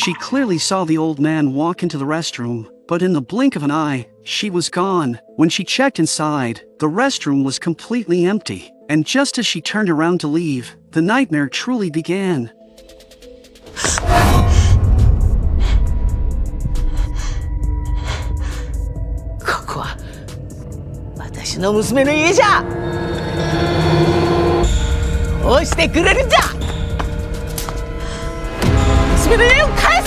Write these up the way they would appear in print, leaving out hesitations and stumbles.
She clearly saw the old man walk into the restroom, but in the blink of an eye, she was gone. When she checked inside, the restroom was completely empty. And just as she turned around to leave, the nightmare truly began. ここは私の娘の家じゃ。どうしてくれるんじゃ。娘の家を返せ。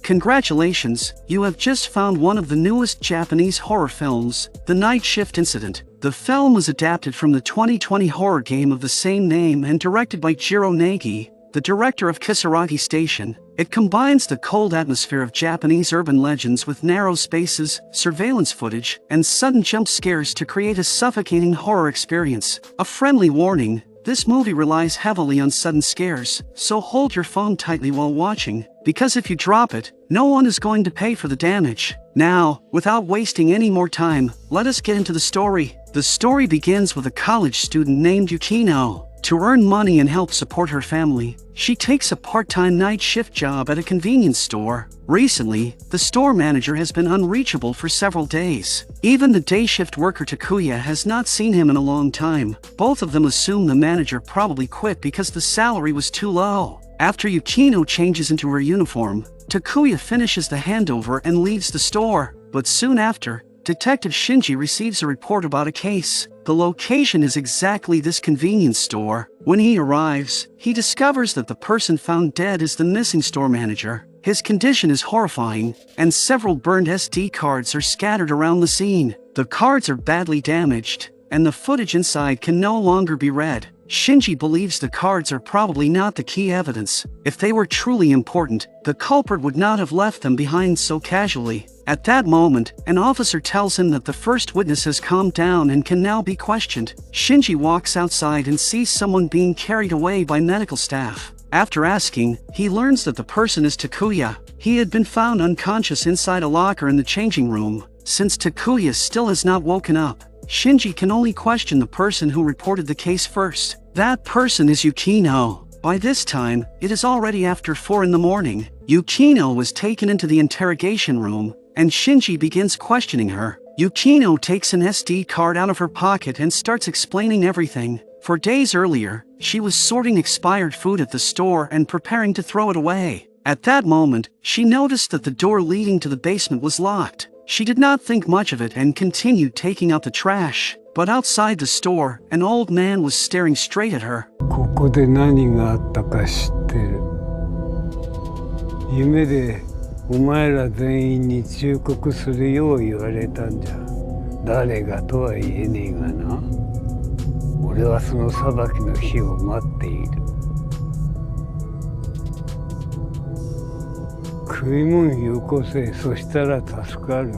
Congratulations, you have just found one of the newest Japanese horror films, The Night Shift Incident. The film was adapted from the 2020 horror game of the same name and directed by Jiro Nagi, the director of Kisaragi Station. It combines the cold atmosphere of Japanese urban legends with narrow spaces, surveillance footage, and sudden jump scares to create a suffocating horror experience. A friendly warning: this movie relies heavily on sudden scares, so hold your phone tightly while watching, because if you drop it, no one is going to pay for the damage. Now, without wasting any more time, let us get into the story. The story begins with a college student named Yukino. To earn money and help support her family, she takes a part-time night shift job at a convenience store. Recently, the store manager has been unreachable for several days. Even the day shift worker Takuya has not seen him in a long time. Both of them assume the manager probably quit because the salary was too low. After Yukino changes into her uniform, Takuya finishes the handover and leaves the store. But soon after, Detective Shinji receives a report about a case. The location is exactly this convenience store. When he arrives, he discovers that the person found dead is the missing store manager. His condition is horrifying, and several burned SD cards are scattered around the scene. The cards are badly damaged, and the footage inside can no longer be read. Shinji believes the cards are probably not the key evidence. If they were truly important, the culprit would not have left them behind so casually. At that moment, an officer tells him that the first witness has calmed down and can now be questioned. Shinji walks outside and sees someone being carried away by medical staff. After asking, he learns that the person is Takuya. He had been found unconscious inside a locker in the changing room. Since Takuya still has not woken up, Shinji can only question the person who reported the case first. That person is Yukino. By this time, it is already after 4 in the morning. Yukino was taken into the interrogation room, and Shinji begins questioning her. Yukino takes an SD card out of her pocket and starts explaining everything. For days earlier, she was sorting expired food at the store and preparing to throw it away. At that moment, she noticed that the door leading to the basement was locked. She did not think much of it and continued taking out the trash. But outside the store, an old man was staring straight at her. ここで何があったか知ってる。夢でお前ら全員に忠告するよう言われたんじゃ。誰がとは言えねえがな。俺はその裁きの日を待っている。食い物よこせ、そしたら助かる。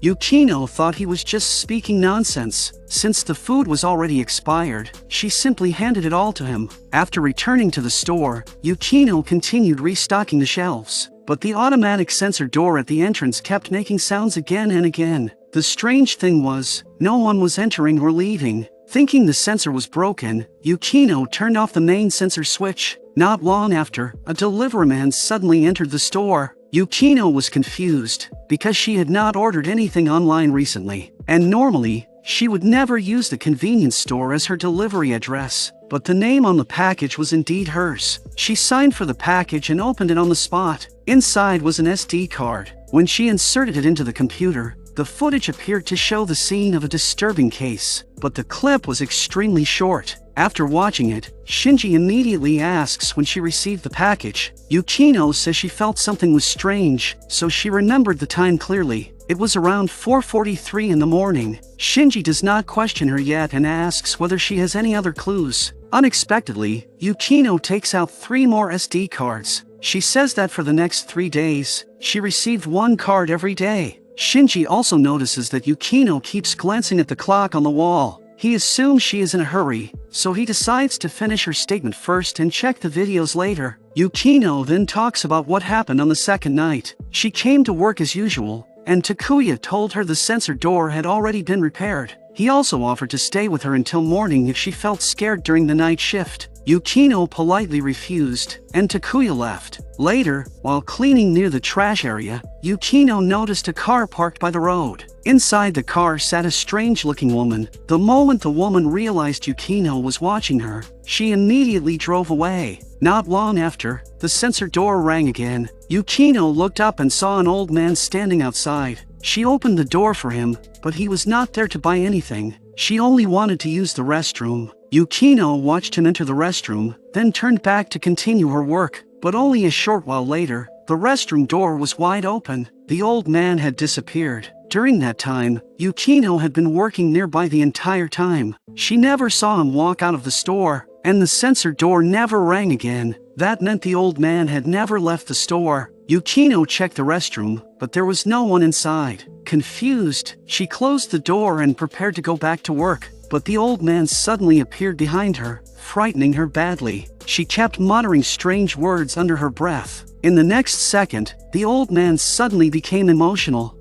Yukino thought he was just speaking nonsense. Since the food was already expired, she simply handed it all to him. After returning to the store, Yukino continued restocking the shelves. But the automatic sensor door at the entrance kept making sounds again and again. The strange thing was, no one was entering or leaving. Thinking the sensor was broken, Yukino turned off the main sensor switch. Not long after, a delivery man suddenly entered the store. Yukino was confused, because she had not ordered anything online recently, and normally, she would never use the convenience store as her delivery address, but the name on the package was indeed hers. She signed for the package and opened it on the spot. Inside was an SD card. When she inserted it into the computer, the footage appeared to show the scene of a disturbing case, but the clip was extremely short. After watching it, Shinji immediately asks when she received the package. Yukino says she felt something was strange, so she remembered the time clearly. It was around 4:43 in the morning. Shinji does not question her yet and asks whether she has any other clues. Unexpectedly, Yukino takes out 3 more SD cards. She says that for the next 3 days, she received 1 card every day. Shinji also notices that Yukino keeps glancing at the clock on the wall. He assumes she is in a hurry, so he decides to finish her statement first and check the videos later. Yukino then talks about what happened on the second night. She came to work as usual, and Takuya told her the sensor door had already been repaired. He also offered to stay with her until morning if she felt scared during the night shift. Yukino politely refused, and Takuya left. Later, while cleaning near the trash area, Yukino noticed a car parked by the road. Inside the car sat a strange-looking woman. The moment the woman realized Yukino was watching her, she immediately drove away. Not long after, the sensor door rang again. Yukino looked up and saw an old man standing outside. She opened the door for him, but he was not there to buy anything. She only wanted to use the restroom. Yukino watched him enter the restroom, then turned back to continue her work. But only a short while later, the restroom door was wide open. The old man had disappeared. During that time, Yukino had been working nearby the entire time. She never saw him walk out of the store, and the sensor door never rang again. That meant the old man had never left the store. Yukino checked the restroom, but there was no one inside. Confused, she closed the door and prepared to go back to work. But the old man suddenly appeared behind her, frightening her badly. She kept muttering strange words under her breath. In the next second, the old man suddenly became emotional.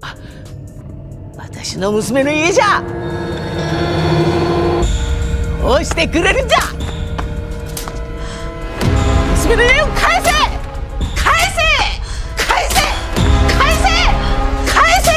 私の娘の家じゃ。どうしてくれるんじゃ。娘の家を返せ。返せ。返せ。返せ。返せ。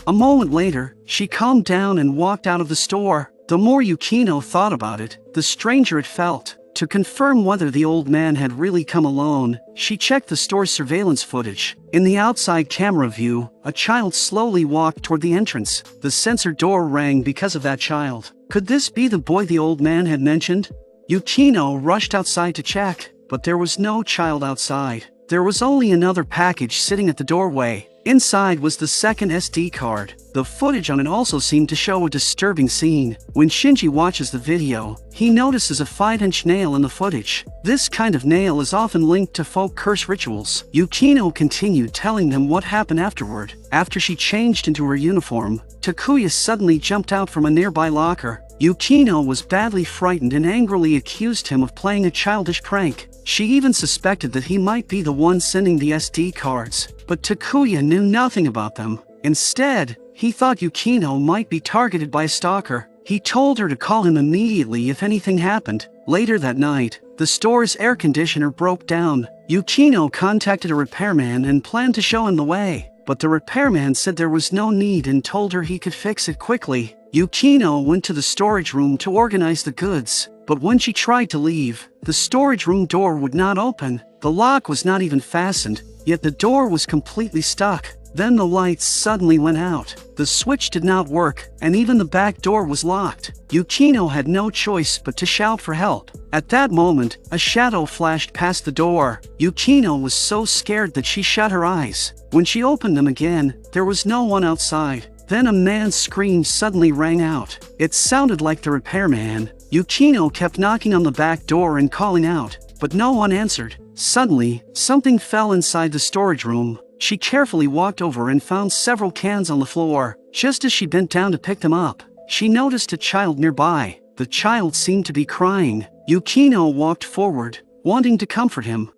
A moment later, she calmed down and walked out of the store. The more Yukino thought about it, the stranger it felt. To confirm whether the old man had really come alone, she checked the store's surveillance footage. In the outside camera view, a child slowly walked toward the entrance. The sensor door rang because of that child. Could this be the boy the old man had mentioned? Yukino rushed outside to check, but there was no child outside. There was only another package sitting at the doorway. Inside was the second SD card. The footage on it also seemed to show a disturbing scene. When Shinji watches the video, he notices a 5-inch nail in the footage. This kind of nail is often linked to folk curse rituals. Yukino continued telling them what happened afterward. After she changed into her uniform, Takuya suddenly jumped out from a nearby locker. Yukino was badly frightened and angrily accused him of playing a childish prank. She even suspected that he might be the one sending the SD cards, but Takuya knew nothing about them. Instead, he thought Yukino might be targeted by a stalker. He told her to call him immediately if anything happened. Later that night, the store's air conditioner broke down. Yukino contacted a repairman and planned to show him the way, but the repairman said there was no need and told her he could fix it quickly. Yukino went to the storage room to organize the goods, but when she tried to leave, the storage room door would not open. The lock was not even fastened, yet the door was completely stuck. Then the lights suddenly went out. The switch did not work, and even the back door was locked. Yukino had no choice but to shout for help. At that moment, a shadow flashed past the door. Yukino was so scared that she shut her eyes. When she opened them again, there was no one outside. Then a man's scream suddenly rang out. It sounded like the repairman. Yukino kept knocking on the back door and calling out, but no one answered. Suddenly, something fell inside the storage room. She carefully walked over and found several cans on the floor. Just as she bent down to pick them up, she noticed a child nearby. The child seemed to be crying. Yukino walked forward, wanting to comfort him.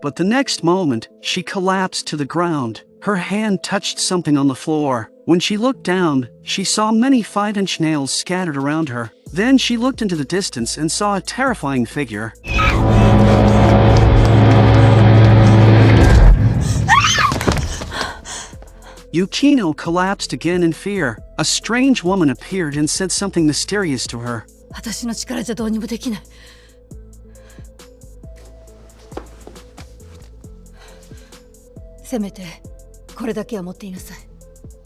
But the next moment, she collapsed to the ground. Her hand touched something on the floor. When she looked down, she saw many 5-inch nails scattered around her. Then she looked into the distance and saw a terrifying figure. Yukino collapsed again in fear. A strange woman appeared and said something mysterious to her. 私の力じゃどうにもできない。せめてこれだけは持っていなさい。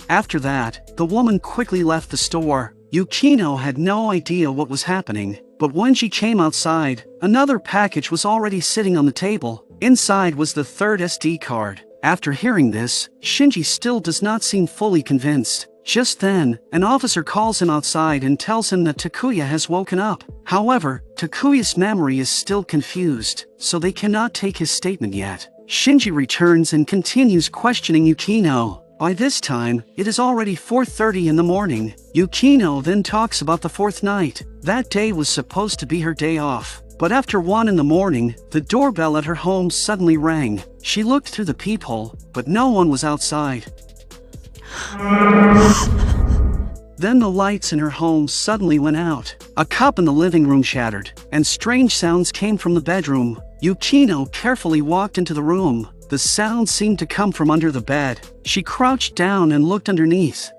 After that, the woman quickly left the store. Yukino had no idea what was happening, but when she came outside, another package was already sitting on the table. Inside was the third SD card. After hearing this, Shinji still does not seem fully convinced. Just then, an officer calls him outside and tells him that Takuya has woken up. However, Takuya's memory is still confused, so they cannot take his statement yet. Shinji returns and continues questioning Yukino. By this time, it is already 4:30 in the morning. Yukino then talks about the fourth night. That day was supposed to be her day off. But after 1 in the morning, the doorbell at her home suddenly rang. She looked through the peephole, but no one was outside. Then the lights in her home suddenly went out. A cup in the living room shattered, and strange sounds came from the bedroom. Yukino carefully walked into the room. The sound seemed to come from under the bed. She crouched down and looked underneath.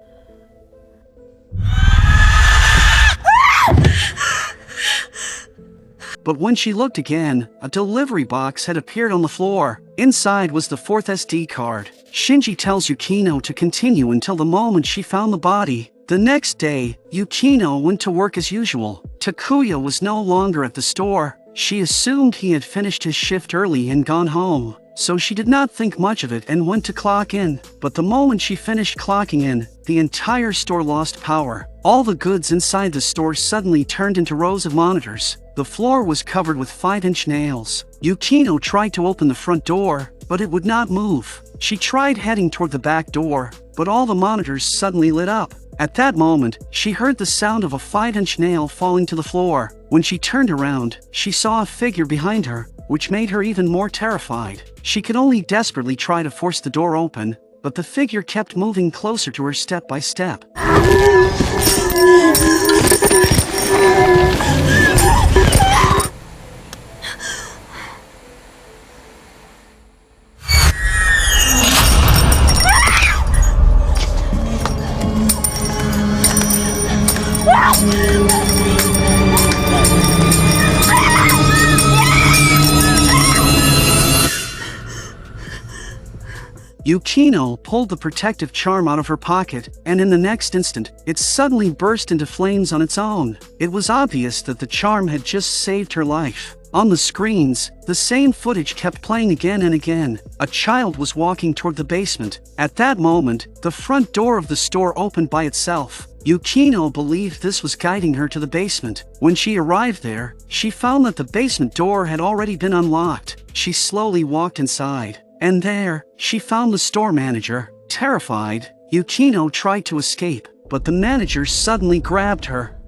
But when she looked again, a delivery box had appeared on the floor. Inside was the 4th SD card. Shinji tells Yukino to continue until the moment she found the body. The next day, Yukino went to work as usual. Takuya was no longer at the store. She assumed he had finished his shift early and gone home, so she did not think much of it and went to clock in. But the moment she finished clocking in, the entire store lost power. All the goods inside the store suddenly turned into rows of monitors. The floor was covered with 5-inch nails. Yukino tried to open the front door, but it would not move. She tried heading toward the back door, but all the monitors suddenly lit up. At that moment, she heard the sound of a 5-inch nail falling to the floor. When she turned around, she saw a figure behind her, which made her even more terrified. She could only desperately try to force the door open, but the figure kept moving closer to her step by step. Yukino pulled the protective charm out of her pocket, and in the next instant, it suddenly burst into flames on its own. It was obvious that the charm had just saved her life. On the screens, the same footage kept playing again and again. A child was walking toward the basement. At that moment, the front door of the store opened by itself. Yukino believed this was guiding her to the basement. When she arrived there, she found that the basement door had already been unlocked. She slowly walked inside. And there, she found the store manager. Terrified, Yukino tried to escape, but the manager suddenly grabbed her.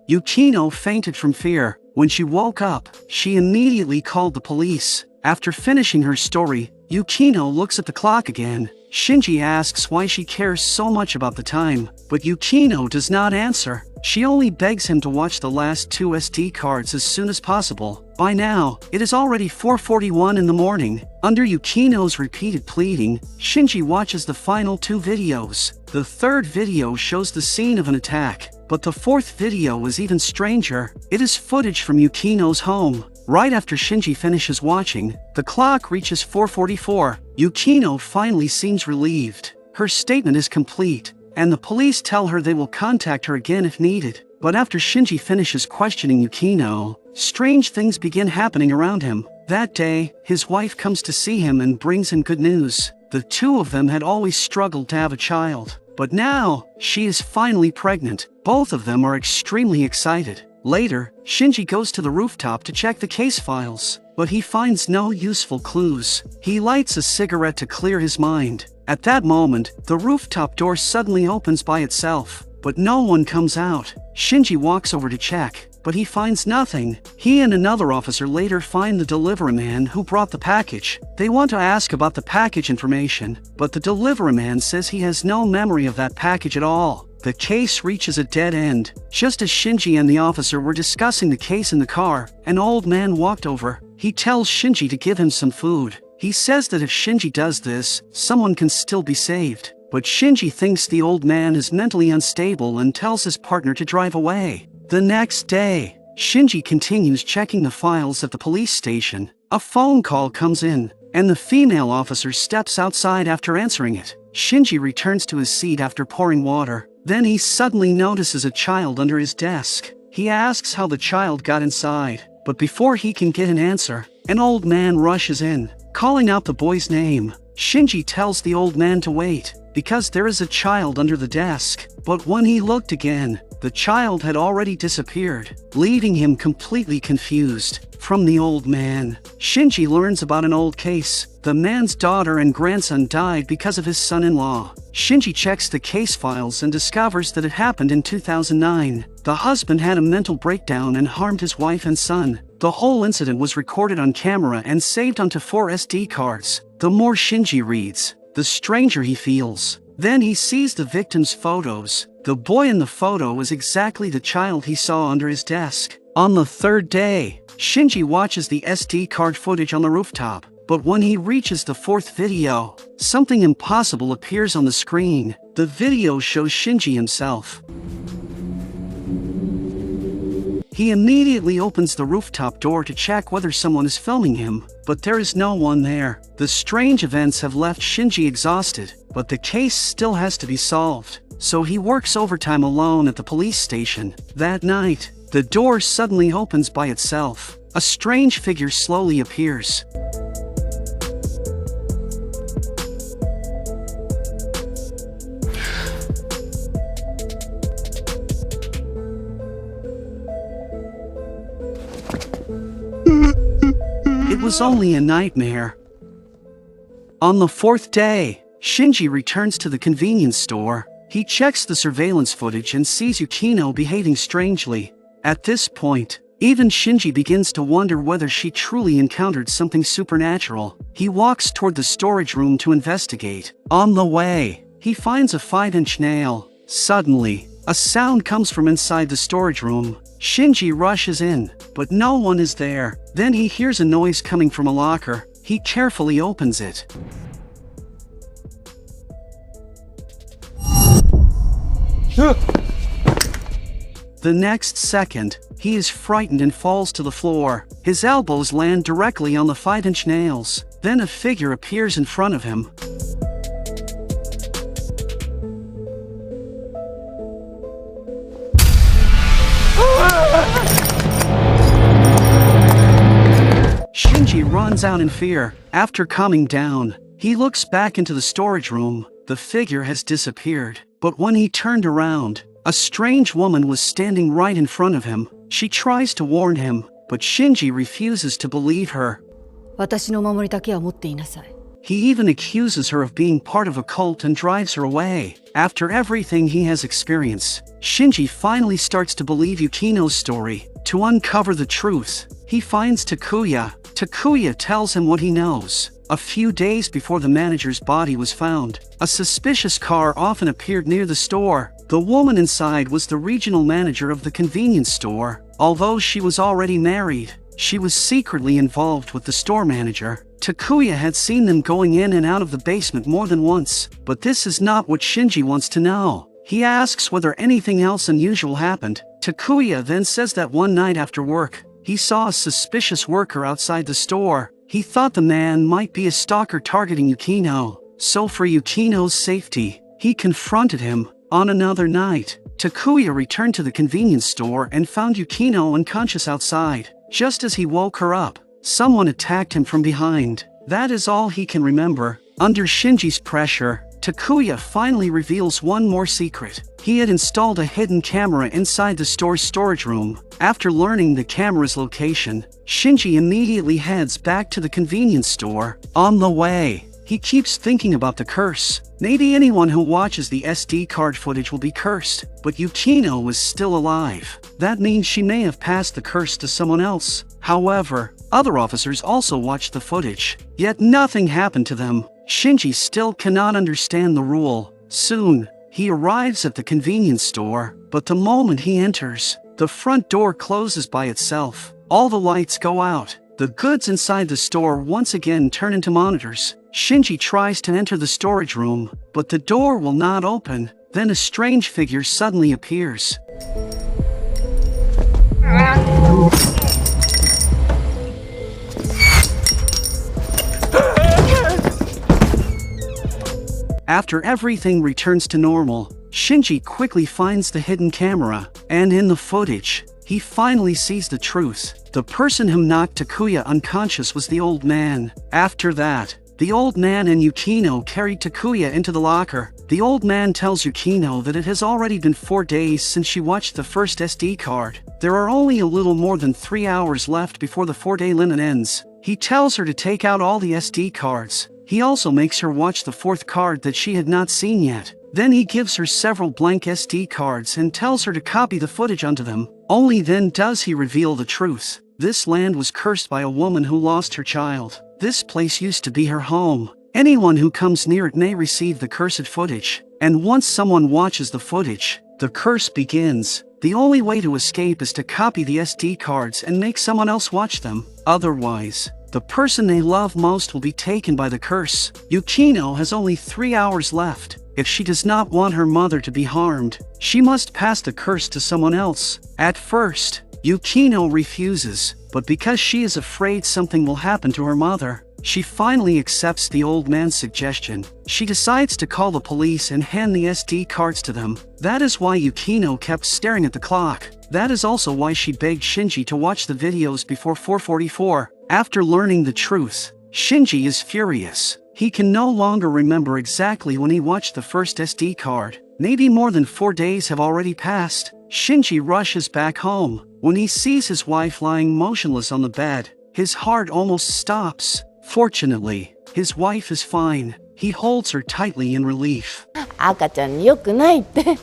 Yukino fainted from fear. When she woke up, she immediately called the police. After finishing her story, Yukino looks at the clock again. Shinji asks why she cares so much about the time, but Yukino does not answer. She only begs him to watch the last 2 SD cards as soon as possible. By now, it is already 4:41 in the morning. Under Yukino's repeated pleading, Shinji watches the final 2 videos. The 3rd video shows the scene of an attack, but the 4th video is even stranger. It is footage from Yukino's home. Right after Shinji finishes watching, the clock reaches 4:44. Yukino finally seems relieved. Her statement is complete, and the police tell her they will contact her again if needed. But after Shinji finishes questioning Yukino, strange things begin happening around him. That day, his wife comes to see him and brings him good news. The 2 of them had always struggled to have a child, but now, she is finally pregnant. Both of them are extremely excited. Later, Shinji goes to the rooftop to check the case files, but he finds no useful clues. He lights a cigarette to clear his mind. At that moment, the rooftop door suddenly opens by itself, but no one comes out. Shinji walks over to check, but he finds nothing. He and another officer later find the delivery man who brought the package. They want to ask about the package information, but the delivery man says he has no memory of that package at all. The case reaches a dead end. Just as Shinji and the officer were discussing the case in the car, an old man walked over. He tells Shinji to give him some food. He says that if Shinji does this, someone can still be saved. But Shinji thinks the old man is mentally unstable and tells his partner to drive away. The next day, Shinji continues checking the files at the police station. A phone call comes in, and the female officer steps outside after answering it. Shinji returns to his seat after pouring water. Then he suddenly notices a child under his desk. He asks how the child got inside, but before he can get an answer, an old man rushes in, calling out the boy's name. Shinji tells the old man to wait, because there is a child under the desk. But when he looked again, the child had already disappeared, leaving him completely confused. From the old man, Shinji learns about an old case. The man's daughter and grandson died because of his son-in-law. Shinji checks the case files and discovers that it happened in 2009. The husband had a mental breakdown and harmed his wife and son. The whole incident was recorded on camera and saved onto 4 SD cards. The more Shinji reads, the stranger he feels. Then he sees the victim's photos. The boy in the photo is exactly the child he saw under his desk. On the third day, Shinji watches the SD card footage on the rooftop. But when he reaches the 4th video, something impossible appears on the screen. The video shows Shinji himself. He immediately opens the rooftop door to check whether someone is filming him, but there is no one there. The strange events have left Shinji exhausted, but the case still has to be solved. So he works overtime alone at the police station. That night, the door suddenly opens by itself. A strange figure slowly appears. It was only a nightmare. On the 4th day, Shinji returns to the convenience store. He checks the surveillance footage and sees Yukino behaving strangely. At this point, even Shinji begins to wonder whether she truly encountered something supernatural. He walks toward the storage room to investigate. On the way, he finds a 5-inch nail. Suddenly, a sound comes from inside the storage room. Shinji rushes in, but no one is there. Then he hears a noise coming from a locker. He carefully opens it. The next second, he is frightened and falls to the floor. His elbows land directly on the 5-inch nails. Then a figure appears in front of him. Shinji runs out in fear. After calming down, he looks back into the storage room. The figure has disappeared. But when he turned around, a strange woman was standing right in front of him. She tries to warn him, but Shinji refuses to believe her. 私のお守りだけは持っていなさい。 He even accuses her of being part of a cult and drives her away. After everything he has experienced, Shinji finally starts to believe Yukino's story. To uncover the truth, he finds Takuya. Takuya tells him what he knows. A few days before the manager's body was found, a suspicious car often appeared near the store. The woman inside was the regional manager of the convenience store. Although she was already married, she was secretly involved with the store manager. Takuya had seen them going in and out of the basement more than once, but this is not what Shinji wants to know. He asks whether anything else unusual happened. Takuya then says that one night after work, he saw a suspicious worker outside the store. He thought the man might be a stalker targeting Yukino. So for Yukino's safety, he confronted him. On another night, Takuya returned to the convenience store and found Yukino unconscious outside. Just as he woke her up, someone attacked him from behind. That is all he can remember. Under Shinji's pressure, Takuya finally reveals one more secret. He had installed a hidden camera inside the store's storage room. After learning the camera's location, Shinji immediately heads back to the convenience store. On the way, he keeps thinking about the curse. Maybe anyone who watches the SD card footage will be cursed, but Yukino was still alive. That means she may have passed the curse to someone else. However, other officers also watched the footage, yet nothing happened to them. Shinji still cannot understand the rule. Soon, he arrives at the convenience store, but the moment he enters, the front door closes by itself. All the lights go out. The goods inside the store once again turn into monitors. Shinji tries to enter the storage room, but the door will not open. Then a strange figure suddenly appears. After everything returns to normal, Shinji quickly finds the hidden camera, and in the footage, he finally sees the truth. The person who knocked Takuya unconscious was the old man. After that, the old man and Yukino carried Takuya into the locker. The old man tells Yukino that it has already been 4 days since she watched the first SD card. There are only a little more than 3 hours left before the 4-day limit ends. He tells her to take out all the SD cards. He also makes her watch the 4th card that she had not seen yet. Then he gives her several blank SD cards and tells her to copy the footage onto them. Only then does he reveal the truth. This land was cursed by a woman who lost her child. This place used to be her home. Anyone who comes near it may receive the cursed footage. And once someone watches the footage, the curse begins. The only way to escape is to copy the SD cards and make someone else watch them. Otherwise, the person they love most will be taken by the curse. Yukino has only 3 hours left. If she does not want her mother to be harmed, she must pass the curse to someone else. At first, Yukino refuses, but because she is afraid something will happen to her mother, she finally accepts the old man's suggestion. She decides to call the police and hand the SD cards to them. That is why Yukino kept staring at the clock. That is also why she begged Shinji to watch the videos before 4:44. After learning the truth, Shinji is furious. He can no longer remember exactly when he watched the first SD card. Maybe more than 4 days have already passed. Shinji rushes back home. When he sees his wife lying motionless on the bed, his heart almost stops. Fortunately, his wife is fine. He holds her tightly in relief. 赤ちゃんに良くないって。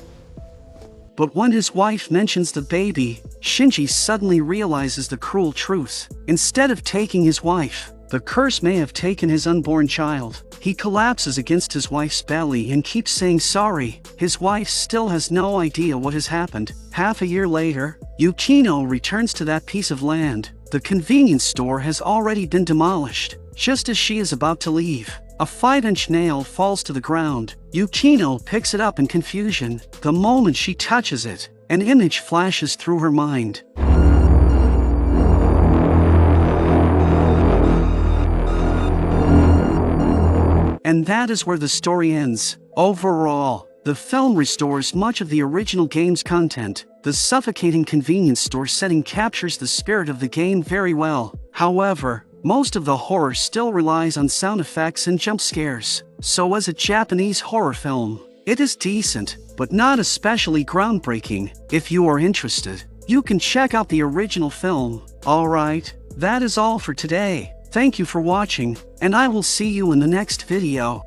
But when his wife mentions the baby, Shinji suddenly realizes the cruel truth. Instead of taking his wife, the curse may have taken his unborn child. He collapses against his wife's belly and keeps saying sorry. His wife still has no idea what has happened. Half a year later, Yukino returns to that piece of land. The convenience store has already been demolished. Just as she is about to leave, a 5-inch nail falls to the ground. Yukino picks it up in confusion. The moment she touches it, an image flashes through her mind. And that is where the story ends. Overall, the film restores much of the original game's content. The suffocating convenience store setting captures the spirit of the game very well. However, most of the horror still relies on sound effects and jump scares. So as a Japanese horror film, it is decent, but not especially groundbreaking. If you are interested, you can check out the original film. Alright, that is all for today. Thank you for watching, and I will see you in the next video.